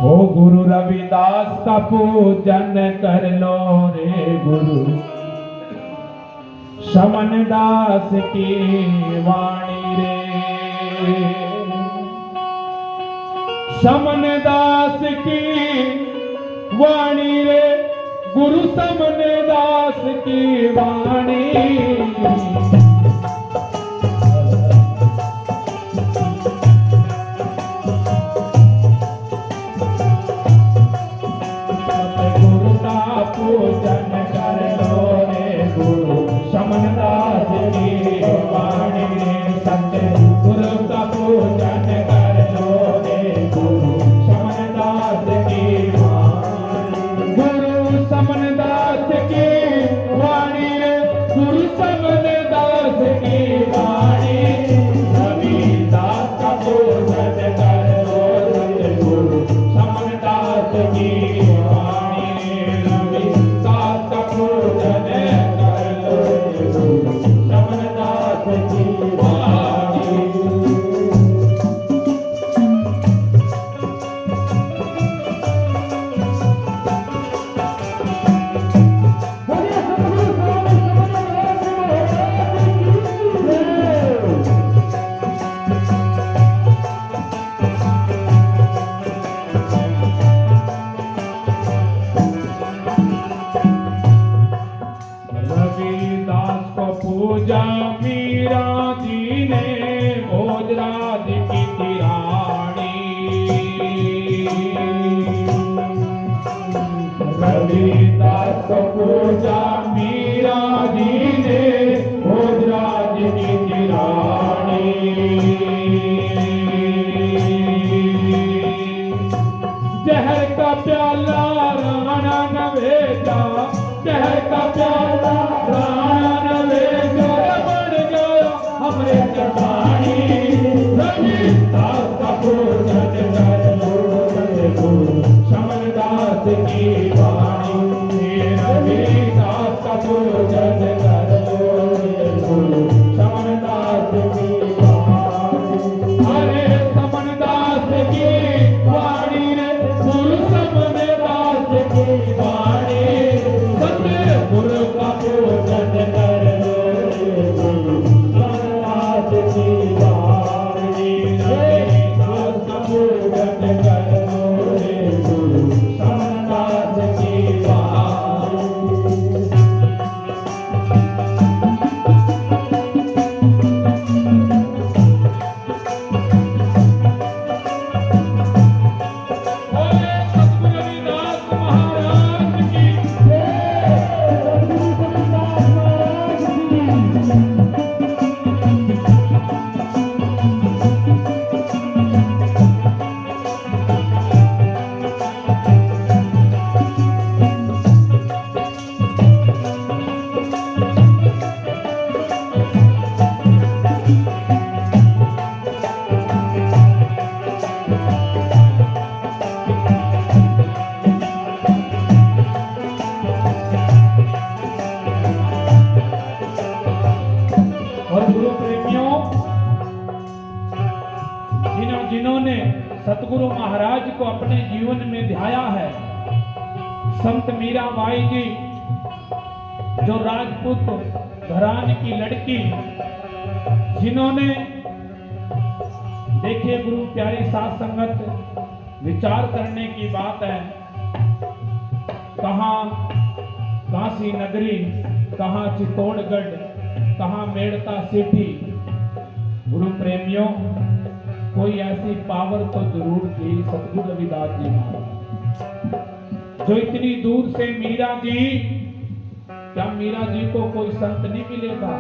ओ गुरु रविदास का पूजन कर लो रे गुरु शमन दास की वाणी रे, शमन दास की वाणी रे, गुरु शमन दास की वाणी। पूजन कर लो रे गुरु शमन दास की वाणी, सतगुरु का पूजन कर लो रे गुरु शमन दास की वाणी, गुरु शमन दास की वाणी रे, गुरु शमन दास की वाणी। रविदास का पूजन कर लो सतगुरु शमन दास की पूजा मीरा जी ने भोजराज की तिरानी, रविदास को पूजा मीरा जी ने भोजराज की तिरानी। जहर का प्याला राणा न भेजा, जहर का प्याला राणा न भेजा, बन गया हमरे चरवाणी। रविदास का पूजन कर लो सतगुरु शमन दास की वाणी, रविदास का पूजन कर लो गुरु शमन दास की वाणी। अरे शमन दास की वाणी रे, गुरु शमन दास की वाणी, सतगुरु का पूजन कर लो गुरु शमन दास की वाणी, रविदास का पूजन कर लो गुरु शमन दास की वाणी। जिन्होंने सतगुरु महाराज को अपने जीवन में ध्याया है, संत मीराबाई जी जो राजपूत घराने की लड़की, जिन्होंने देखिए गुरु प्यारी साथ संगत विचार करने की बात है, कहाँ काशी नगरी, कहाँ चित्तौड़गढ़, कहाँ मेड़ता सिटी। गुरु प्रेमियों, कोई ऐसी पावर तो जरूर थी सतगुरु रविदास जी महाराज, जो इतनी दूर से मीरा जी, क्या मीरा जी को कोई संत नहीं मिलेगा?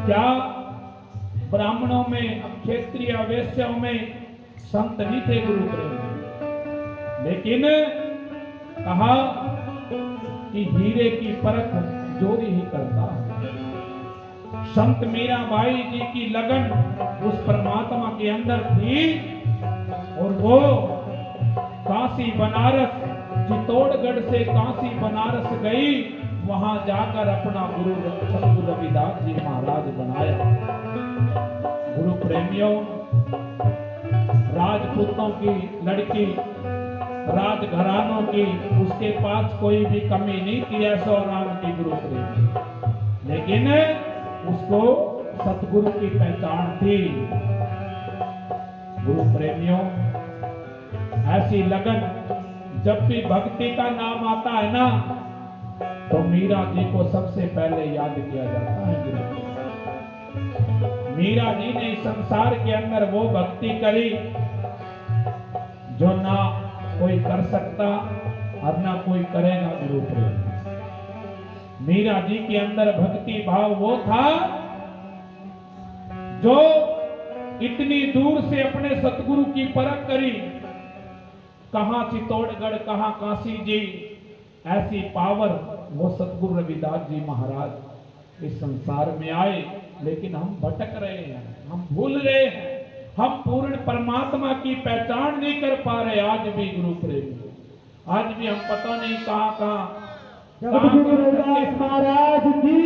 क्या ब्राह्मणों में, क्षत्रिय वैश्यों में संत नहीं थे गुरु प्रेम? लेकिन कहा कि हीरे की परख जोरी ही करता है। संत मीराबाई जी की लगन उस परमात्मा के अंदर थी, और वो काशी बनारस, चित्तौड़गढ़ से काशी बनारस गई, वहां जाकर अपना गुरु सतगुरु रविदास जी महाराज बनाया। गुरु प्रेमियों, राजपूतों की लड़की, राजघरानों की, उसके पास कोई भी कमी नहीं थी ऐसो राम की गुरु प्रेम, लेकिन उसको सतगुरु की पहचान थी। गुरु प्रेमियों, ऐसी लगन जब भी भक्ति का नाम आता है ना, तो मीरा जी को सबसे पहले याद किया जाता है। मीरा जी ने संसार के अंदर वो भक्ति करी जो ना कोई कर सकता और ना कोई करेगा। गुरु प्रेम, मीरा जी के अंदर भक्ति भाव वो था जो इतनी दूर से अपने सतगुरु की परख करी। कहां चित्तौड़गढ़, कहां काशी जी, ऐसी पावर वो सतगुरु रविदास जी महाराज इस संसार में आए। लेकिन हम भटक रहे हैं, हम भूल रहे हैं, हम पूर्ण परमात्मा की पहचान नहीं कर पा रहे। आज भी गुरु प्रेमी, आज भी हम पता नहीं कहां सतगुरु रविदास महाराज की,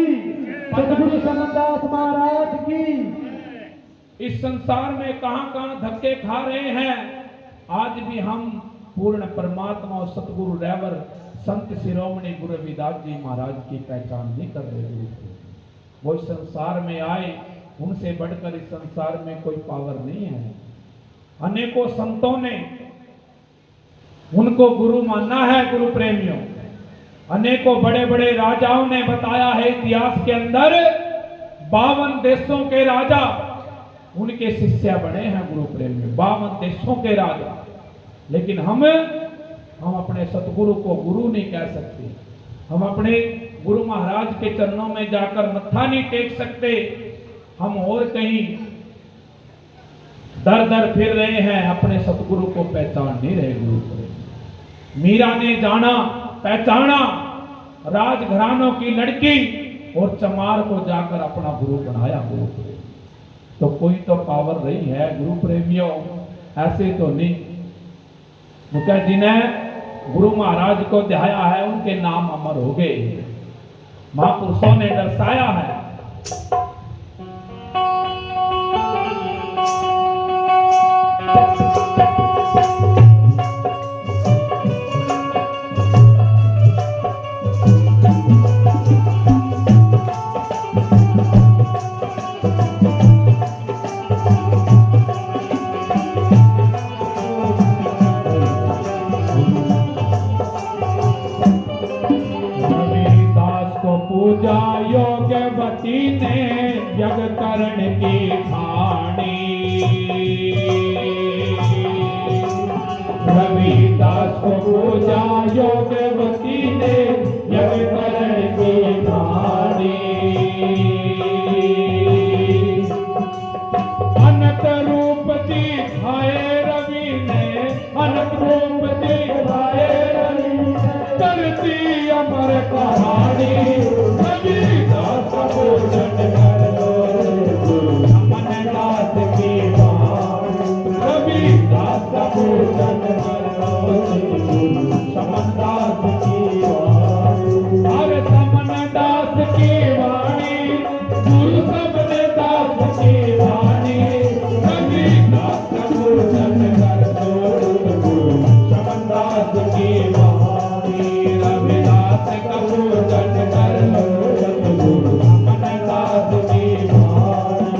सतगुरु समनदास महाराज की, इस संसार में कहां धक्के खा रहे हैं। आज भी हम पूर्ण परमात्मा और सतगुरु रैवर संत शिरोमणि गुरु रविदास जी महाराज की पहचान नहीं कर रहे। वो इस संसार में आए, उनसे बढ़कर इस संसार में कोई पावर नहीं है। अनेकों संतों ने उनको गुरु माना है। गुरु प्रेमियों, अनेकों बड़े बड़े राजाओं ने बताया है इतिहास के अंदर 52 देशों के राजा उनके शिष्य बने हैं। गुरु प्रेमियों, 52 देशों के राजा। लेकिन हम अपने सतगुरु को गुरु नहीं कह सकते। हम अपने गुरु महाराज के चरणों में जाकर मत्था नहीं टेक सकते। हम और कहीं दर दर फिर रहे हैं, अपने सतगुरु को पहचान नहीं रहे। गुरु को मीरा ने जाना, पहचाना, राजघरानों की लड़की और चमार को जाकर अपना गुरु बनाया। गुरु को तो कोई तो पावर रही है। गुरु प्रेमियों, ऐसे तो नहीं। क्योंकि जिन्हें गुरु महाराज को ध्याया है उनके नाम अमर हो गए, महापुरुषों ने दर्शाया है। पूजा योग्यवती ने यज्ञ करण की ठानी। रविदास को पूजा योग्यवती ने यज्ञ करण की ठानी। अनंत रूप दिखाए रवि ने, अनंत रूप दिखाए रवि ने, करती अमर कहानी। रविदास का पूजन कर लो, समनदास की वाणी। रविदास का पूजन कर लो, समनदास की वाणी। अरे समनदास की वाणी, गुरु समनदास की वाणी। रविदास का पूजन कर लो, समनदास की वाणी। रविदास का पूजन कर लो, समनदास की वाणी।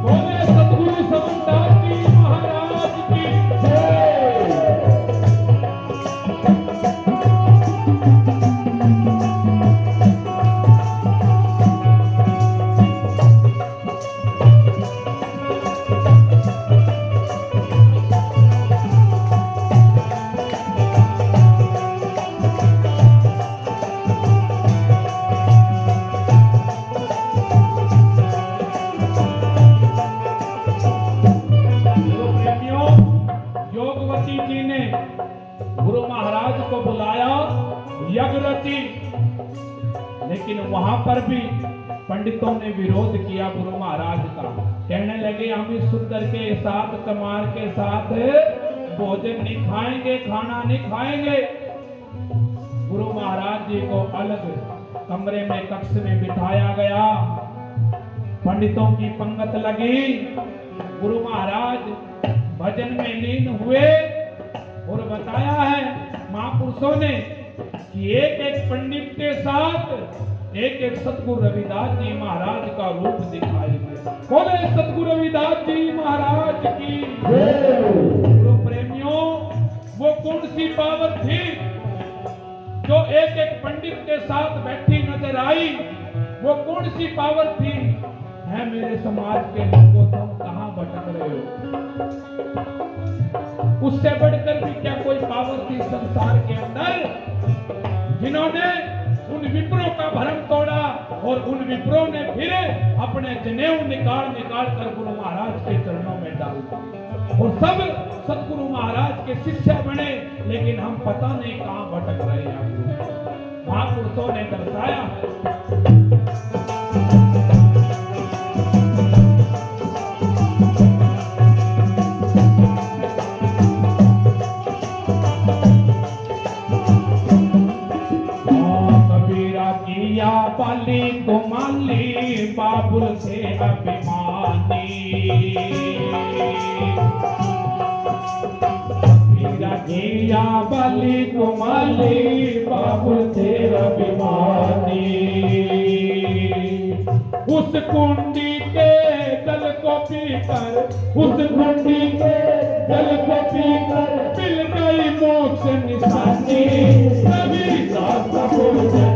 बोले सतगुरु समनदास जी महाराज की जय। गुरु प्रेमियों, योगवती जी ने गुरु महाराज को बुलाया, यज्ञ रची। लेकिन वहां पर भी पंडितों ने विरोध किया गुरु महाराज का। कहने लगे हम इस सुंदर के साथ, चमार के साथ भोजन नहीं खाएंगे, खाना नहीं खाएंगे। गुरु महाराज जी को अलग कमरे में कक्ष में बिठाया गया, पंडितों की पंगत लगी, गुरु महाराज भजन में लीन हुए और बताया है महापुरुषों ने कि एक एक पंडित के साथ एक एक सतगुरु रविदास जी महाराज का रूप दिखाई दिया। बोले सतगुरु रविदास जी महाराज की। गुरु प्रेमियों, वो कौन सी पावर थी जो एक एक पंडित के साथ बैठी नजर आई? वो कौन सी पावर थी? है मेरे समाज के लोगों, तुम कहां भटक रहे हो? उससे बढ़कर भी क्या कोई पावर थी संसार के अंदर, जिन्होंने उन विप्रों का भरम तोड़ा और उन विप्रों ने फिर अपने जनेऊ निकाल निकाल कर गुरु महाराज के चरणों में डाल दिया और सब सतगुरु महाराज के शिष्य बने। लेकिन हम पता नहीं कहां भटक रहे हैं। महापुरुषों ने दर्शाया पाली तो माली बाबुल से अभिमानी, गिया बाली तो माली बाबुल से अभिमानी। उस कुंडी के जल को पीकर, उस कुंडी के जल को पीकर मिल गई मोक्ष निशानी। कभी रास्ता भोजन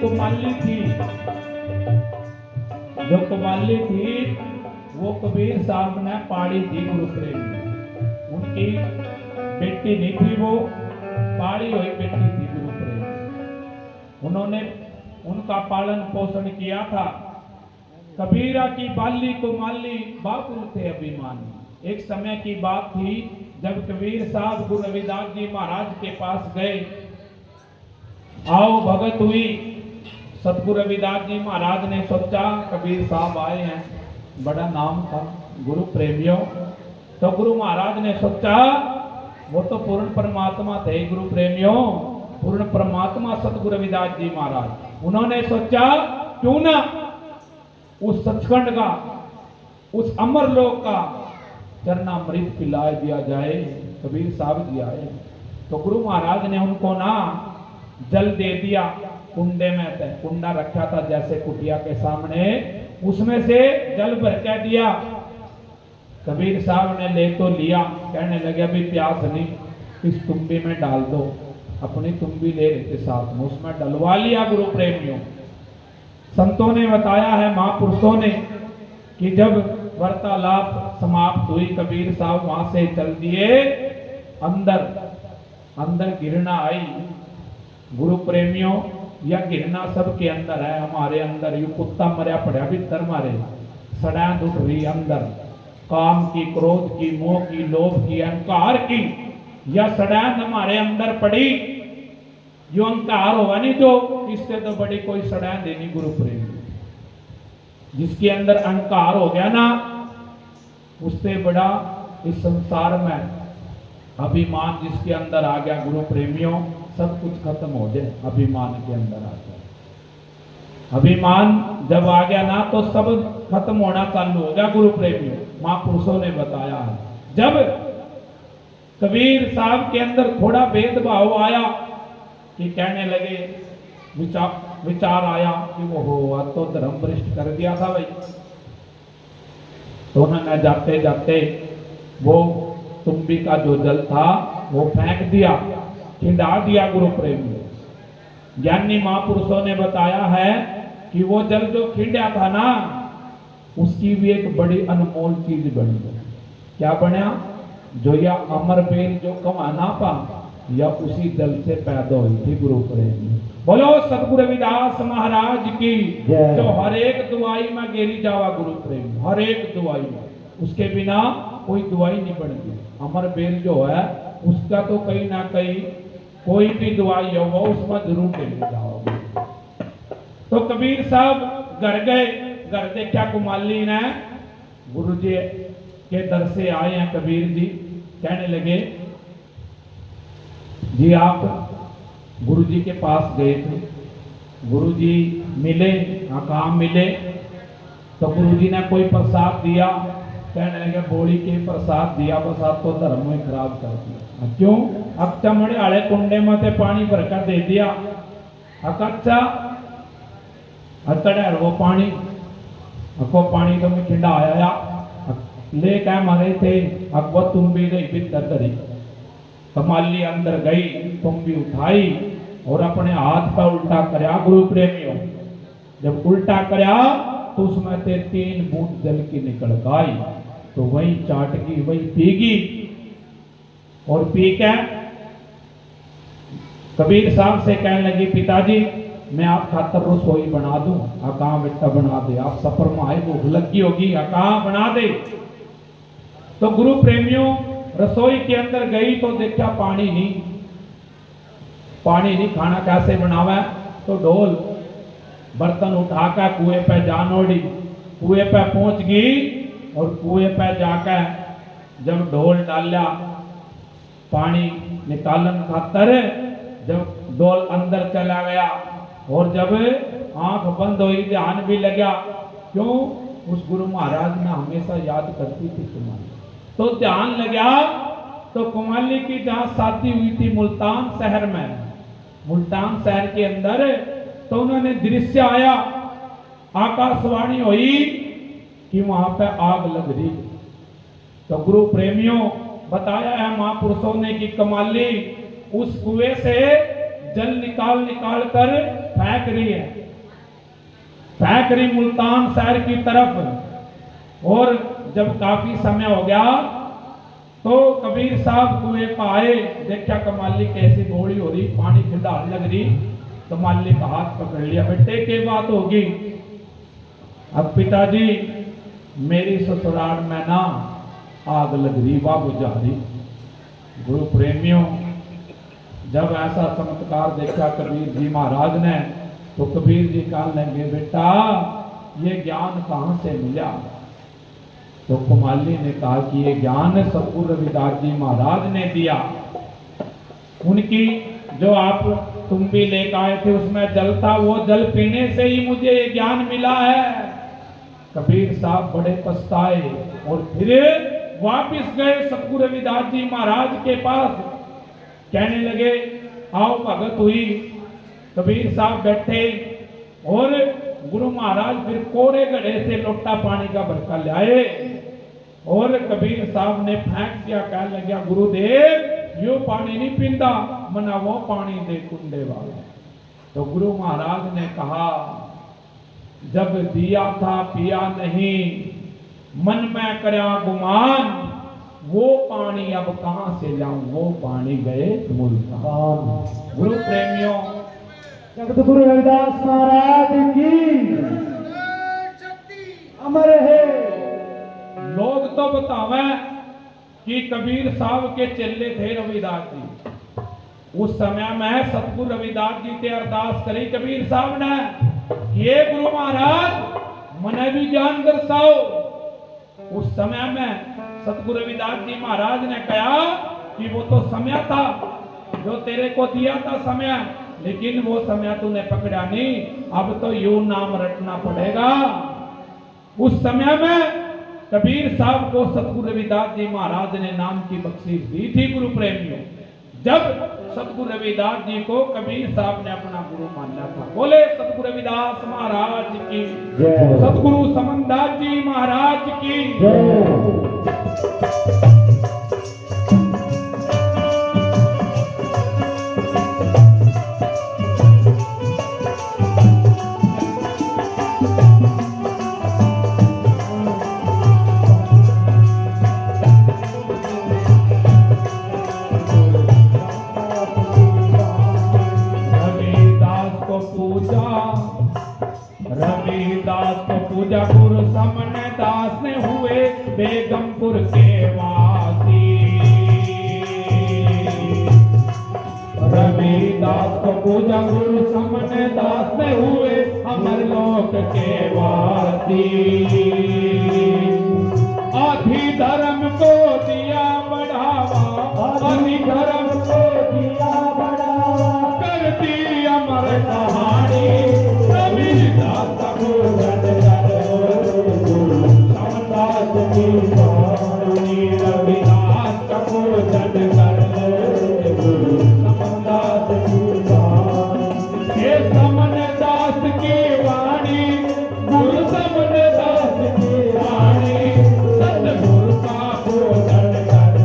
कुमाली थी, जो कुमाली थी वो कबीर साहब ने पाड़ी थी गुरु प्रेम। उनकी बेटी नहीं थी, वो पाड़ी हुई बेटी थी गुरु प्रेम। उन्होंने उनका पालन पोषण किया था। कबीरा की बाली कुमाली बाबुल थे अभिमानी। एक समय की बात थी जब कबीर साहब गुरु रविदास जी महाराज के पास गए, आओ भगत हुई। सतगुरु रविदास जी महाराज ने सोचा कबीर साहब आए हैं, बड़ा नाम था गुरु प्रेमियों। तो गुरु महाराज ने सोचा वो तो पूर्ण परमात्मा थे गुरु प्रेमियों, पूर्ण परमात्मा सतगुरु रविदास जी महाराज। उन्होंने सोचा क्यों ना उस सचखंड का, उस अमर लोक का चरणामृत पिला दिया जाए। कबीर साहब जी आए तो गुरु महाराज ने उनको ना जल दे दिया। कुंडे में कुंडा रखा था जैसे कुटिया के सामने, उसमें से जल भर के दिया। कबीर साहब ने ले तो लिया, कहने लगे अभी प्यास नहीं, इस तुम्बी में डाल दो। अपनी तुम्बी ले रहे थे साथ में, उसमें डलवा लिया गुरु प्रेमियों। संतों ने बताया है, महापुरुषों ने, कि जब वार्तालाप समाप्त हुई कबीर साहब वहां से चल दिए। अंदर घृणा आई गुरु प्रेमियों। यह घृणा सबके अंदर है, हमारे अंदर। यू कुत्ता मरिया पड़ा भीतर मारे, सड़ैंद उठ रही अंदर, काम की, क्रोध की, मोह की, लोभ की, अहंकार की, यह सड़ैंद हमारे अंदर पड़ी। यो अहंकार होगा नहीं तो इससे तो बड़ी कोई सड़ा देनी गुरु प्रेम। जिसके अंदर अहंकार हो गया ना, उससे बड़ा इस संसार में अभिमान जिसके अंदर आ गया गुरु प्रेमियों, सब कुछ खत्म हो जाए। अभिमान के अंदर आ गया, अभिमान जब आ गया ना तो सब खत्म होना चालू हो गया गुरु प्रेमियों। महापुरुषों ने बताया है, जब कबीर साहब के अंदर थोड़ा भेदभाव आया कि कहने लगे, विचार आया कि वो हो आज तो धर्म भ्रष्ट कर दिया था भाई, तो उन्होंने जाते जाते वो तुम्बी का जो जल था वो फेंक दिया, खिंडा दिया गुरु प्रेमी। ज्ञानी महापुरुषों ने बताया है कि वो जल जो खिंडा था ना, उसकी भी एक बड़ी अनमोल चीज बनी है। क्या बना? जो या अमर बेल जो कमाना पा या उसी जल से पैदा हुई थी गुरु प्रेमी। बोलो सतगुरु रविदास महाराज की, जो हर एक दुआई में गेरी जावा गुरु प्रेमी, हर एक दुआई में, उसके बिना कोई दुआई नहीं बनती। अमर बेल जो है उसका तो कहीं ना कहीं कोई भी दवाई होगा उसमें जरूर लेके जाओगे। तो कबीर साहब घर गए, घर देखा कुमाली ने, गुरु जी के दर से आए हैं कबीर जी, कहने लगे जी आप गुरु जी के पास गए थे, गुरु जी मिले, काम मिले, तो गुरु जी ने कोई प्रसाद दिया, कहने लगे बोली के प्रसाद दिया, प्रसाद तो धर्म में खराब कर दिया। क्यों? अब चमड़े आले कुंडे में से पानी भरकर दे दिया, अच्छा अतड़े वो पानी अको पानी तो मैं खिंडा आया ले क्या मारे थे, अब वो तुम भी नहीं भीतर धरी। कमाली अंदर गई, तुम भी उठाई और अपने हाथ पर उल्टा करया गुरु प्रेमियों। जब उल्टा करया तो उसमें से 3 बूंद जल की निकल गई, तो वही चाटगी वही पीगी, और पी के कबीर साहब से कहने लगी पिताजी मैं आप खातर रसोई बना दूं, कहाँ बेटा बना दे, आप सफर में आए भूख लगी होगी, कहाँ बना दे। तो गुरु प्रेमियों रसोई के अंदर गई तो देखा पानी नहीं, खाना कैसे बनावा, तो ढोल बर्तन उठाकर कुएं पे जान ओढ़ी, कुएं पे पहुंच गई और कुएं पे जाकर जब ढोल डाला पानी निकालन खातर, जब ढोल अंदर चला गया और जब आंख बंद हुई ध्यान भी लगा, क्यों? उस गुरु महाराज ने हमेशा याद करती थी कुमाली, तो ध्यान लगा तो कुमाली की जहां शादी हुई थी मुल्तान शहर में, मुल्तान शहर के अंदर, तो उन्होंने दृश्य आया, आकाशवाणी हुई कि वहां पे आग लग रही। तो गुरु प्रेमियों बताया है महापुरुषों ने कि कमाली उस कुएं से जल निकाल कर फेंक रही मुल्तान शहर की तरफ। और जब काफी समय हो गया तो कबीर साहब कुएं पर आए, देखा कमाली कैसी घोड़ी हो रही, पानी ठंडा लग रही, कमाली का हाथ पकड़ लिया, बेटे के बात होगी। अब पिताजी मेरी ससुराल में ना आग लग रही, वाह बुझा रही। गुरु प्रेमियों जब ऐसा चमत्कार देखा कबीर जी महाराज ने, तो कबीर जी कहने लगे बेटा ये ज्ञान कहां से मिला? तो कुमाली ने कहा कि ये ज्ञान सतगुरु रविदास जी महाराज ने दिया। उनकी जो आप तुम भी लेकर आए थे उसमें जल था, वो जल पीने से ही मुझे ये ज्ञान मिला है। कबीर साहब बड़े पछताए और फिर वापिस गए सतगुरु रविदास जी महाराज के पास, कहने लगे आओ भगत हुई। कबीर साहब बैठे और गुरु महाराज फिर कोरे घड़े से लोटा पानी का भरका लाए और कबीर साहब ने फेंक दिया, कहने लगा गुरुदेव यो पानी नहीं पींदा, मना वो पानी दे कुंडे वाला। तो गुरु महाराज ने कहा जब दिया था पिया नहीं, मन में करया गुमान, वो पानी अब कहां से लाऊं, वो पानी गए मुल्तान। गुरु प्रेमियों जगत गुरु रविदास महाराज की अमर है। लोग तो बतावे कि कबीर साहब के चेले थे रविदास जी, उस समय में सतगुरु रविदास जी ते अरदास करी कबीर साहब ने, ये गुरु महाराज मने भी ज्ञान दर्शाओ। उस समय में सतगुरु रविदास जी महाराज ने कहा कि वो तो समय था जो तेरे को दिया था समय, लेकिन वो समय तूने पकड़ा नहीं, अब तो यू नाम रटना पड़ेगा। उस समय में कबीर साहब को सतगुरु रविदास जी महाराज ने नाम की बख्शीश दी थी। गुरु प्रेमियों, जब सतगुरु रविदास जी को कबीर साहब ने अपना गुरु माना था। बोले सतगुरु रविदास महाराज की, सतगुरु समनदास जी महाराज की। रविदास को पूजा गुरु समनदास ने हुए बेगमपुर के वासी। रविदास को पूजा गुरु समनदास ने हुए अमरलोक के वासी। आधि धर्म को दिया बढ़ावा, आधि धर्म को दिया बढ़ावा, कर दी अमर कहानी। रविदास को जन समनदास की वाणी, रविदास को जन समनदास की वाणी। ये समनदास की वाणी, गुरु समनदास की वाणी, सतगुरु का भोजन कर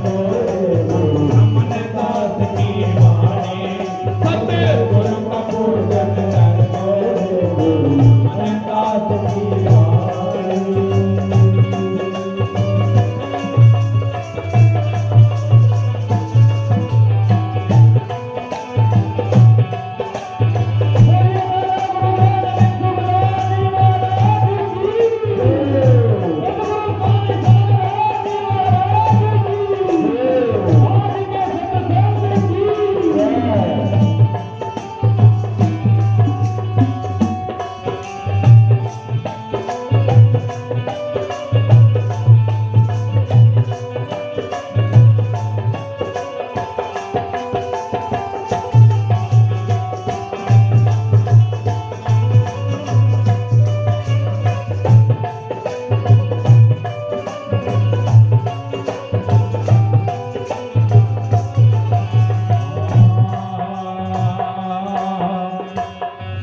समनदास की वाणी, सतगुरु का भोजन कर समनदास की वाणी।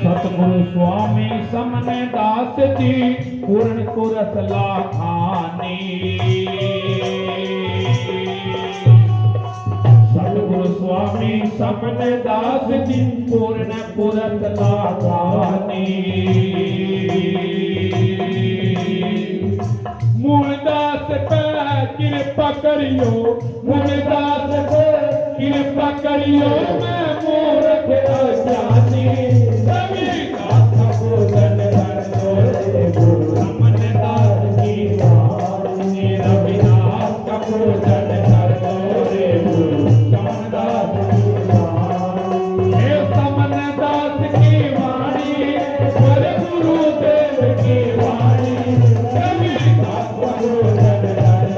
सतगुरु स्वामी समनदास जी पूर्ण कुरत लाखानी। सतगुरु स्वामी समनदास जी पूर्ण कुरत लाखानी। मूलदास पे कृपा करियो, मूलदास पे कृपा करियो, मैं मूर्ख अज्ञानी। रविदास को जन गुरु समनदास की वाणी, रविदास का पूजन करो रे गुरु समनदास की वाणी। हे समनदास की वाणी, पर गुरुदेव की वाणी, रविदास का पूजन करो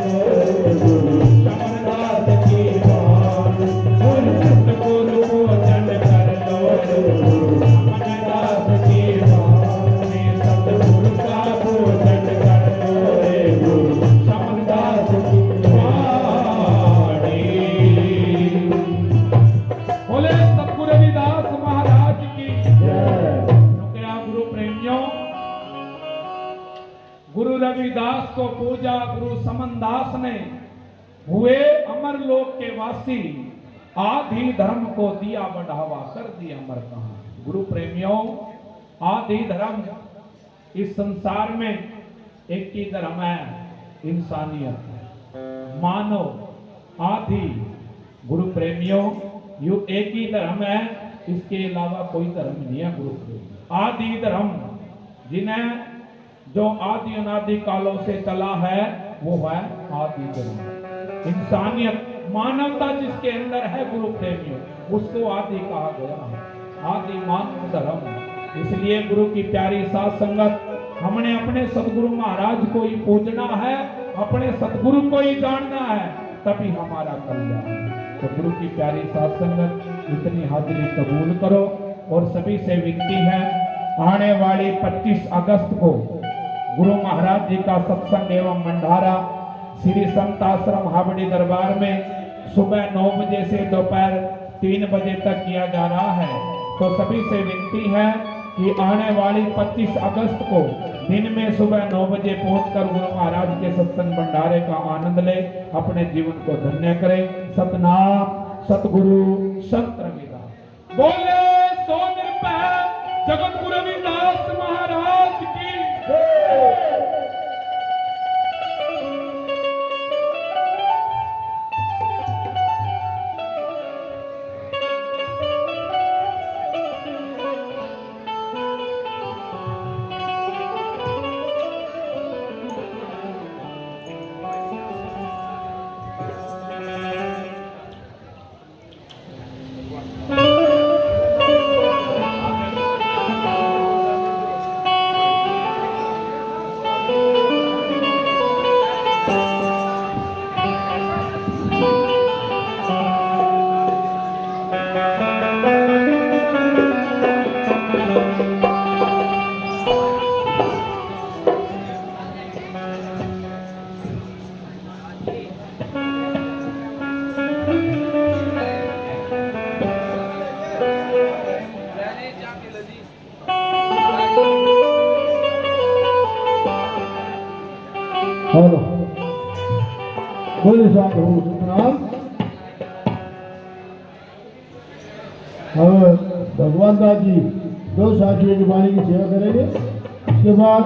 गुरु समनदास की वाणी। गुरु पूजन करो गुरु समनदास की वाणी, सतगुरु का पूजन करो रे गुरु समनदास की वाणी। बोले सतगुरु रविदास महाराज की जय। गुरु प्रेमियों, गुरु रविदास को पूजा गुरु समनदास ने हुए अमर लोक के वासी। आदि धर्म को दिया बढ़ावा, कर दिया अमर कहानी। गुरु प्रेमियों, आदि धर्म इस संसार में एक ही धर्म है, इंसानियत, मानव आदि। गुरु प्रेमियों, यू एक ही धर्म है, इसके अलावा कोई धर्म नहीं है। गुरु प्रेमियों, आदि धर्म जिन्हें जो आदि अनादि कालों से चला है वो है आदि धर्म। इंसानियत मानवता जिसके अंदर है गुरु प्रेमियों, उसको आदि कहा गया है, आदि मानव धर्म। इसलिए गुरु की प्यारी साथ संगत, हमने अपने सतगुरु महाराज को ही पूजना है, अपने सतगुरु को ही जानना है, तभी हमारा कल्याण है। तो गुरु की प्यारी साथ संगत इतनी हाजिरी कबूल करो। और सभी से विनती है, आने वाली 25 अगस्त को गुरु महाराज जी का सत्संग एवं भंडारा श्री संत आश्रम हावड़ी दरबार में सुबह 9 बजे से दोपहर 3 बजे तक किया जा रहा है। तो सभी से विनती है कि आने वाली 25 अगस्त को दिन में सुबह 9 बजे पहुंचकर गुरु महाराज के सत्संग भंडारे का आनंद ले, अपने जीवन को धन्य करें। सतनाम सतगुरु संत रविदास बोले सो निरपै जगत गुरु रविदास महाराज की जय। हेलो बोले साथ हो सतनाम। और भगवान दास जी 2 साथियों की वाणी की सेवा करेंगे। उसके बाद